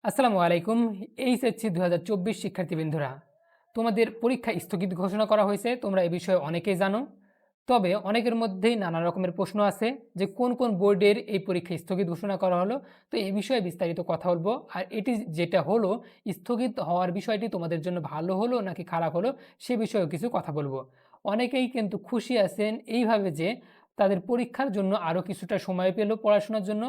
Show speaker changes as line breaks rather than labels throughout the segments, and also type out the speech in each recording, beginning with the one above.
আসসালামু আলাইকুম। এইচএসসি ২০২৪ শিক্ষার্থীবৃন্দরা, তোমাদের পরীক্ষা স্থগিত ঘোষণা করা হয়েছে। তোমরা এ বিষয়ে অনেকেই জানো। তবে অনেকের মধ্যেই নানা রকমের প্রশ্ন আছে যে কোন কোন বোর্ডের এই পরীক্ষা স্থগিত ঘোষণা করা হলো। তো এই বিষয়ে বিস্তারিত কথা বলবো। আর এটি যেটা হলো, স্থগিত হওয়ার বিষয়টি তোমাদের জন্য ভালো হলো নাকি খারাপ হলো সে বিষয়েও কিছু কথা বলবো। অনেকেই কিন্তু খুশি আছেন এইভাবে যে তাদের পরীক্ষার জন্য আরও কিছুটা সময় পেল পড়াশোনার জন্য।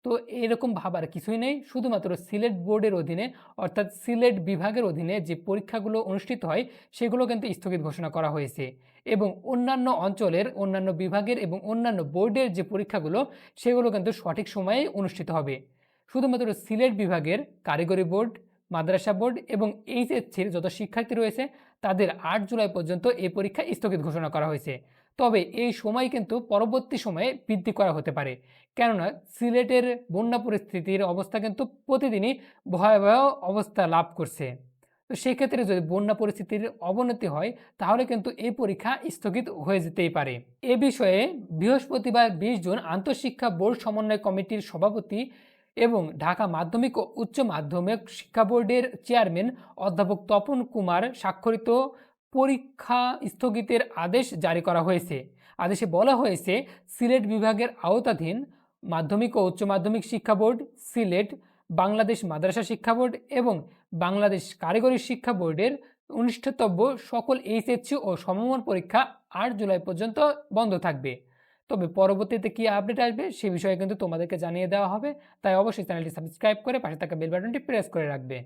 তো এরকম ভাবার কিছুই নেই। শুধুমাত্র সিলেট বোর্ডের অধীনে, অর্থাৎ সিলেট বিভাগের অধীনে যে পরীক্ষাগুলো অনুষ্ঠিত হয় সেগুলো কিন্তু স্থগিত ঘোষণা করা হয়েছে। এবং অন্যান্য অঞ্চলের, অন্যান্য বিভাগের এবং অন্যান্য বোর্ডের যে পরীক্ষাগুলো সেগুলো কিন্তু সঠিক সময়ে অনুষ্ঠিত হবে। শুধুমাত্র সিলেট বিভাগের কারিগরি বোর্ড, মাদ্রাসা বোর্ড এবং এইচএসসির যত শিক্ষার্থী রয়েছে তাদের ৮ জুলাই পর্যন্ত এই পরীক্ষা স্থগিত ঘোষণা করা হয়েছে। তবে এই সময় কিন্তু পরবর্তী সময়ে বৃদ্ধি করা হতে পারে। কেননা সিলেটের বন্যা পরিস্থিতির অবস্থা কিন্তু প্রতিদিনই ভয়াবহ অবস্থা লাভ করছে। তো সেক্ষেত্রে যদি বন্যা পরিস্থিতির অবনতি হয় তাহলে কিন্তু এই পরীক্ষা স্থগিত হয়ে যেতেই পারে। এ বিষয়ে বৃহস্পতিবার ২০ জুন আন্তঃশিক্ষা বোর্ড সমন্বয় কমিটির সভাপতি এবং ঢাকা মাধ্যমিক ও উচ্চ মাধ্যমিক শিক্ষা বোর্ডের চেয়ারম্যান অধ্যাপক তপন কুমার স্বাক্ষরিত পরীক্ষা স্থগিতের আদেশ জারি করা হয়েছে। আদেশে বলা হয়েছে, সিলেট বিভাগের আওতাধীন মাধ্যমিক ও উচ্চ মাধ্যমিক শিক্ষা বোর্ড, সিলেট, বাংলাদেশ মাদ্রাসা শিক্ষা বোর্ড এবং বাংলাদেশ কারিগরি শিক্ষা বোর্ডের অনুষ্ঠিতব্য সকল এইচএসসি ও সমমান পরীক্ষা ৮ জুলাই পর্যন্ত বন্ধ থাকবে। তবে পরবর্তীতে কী আপডেট আসবে সে বিষয়ে কিন্তু তোমাদেরকে জানিয়ে দেওয়া হবে। তাই অবশ্যই চ্যানেলটি সাবস্ক্রাইব করে পাশে থাকা বেল বাটনটি প্রেস করে রাখবে।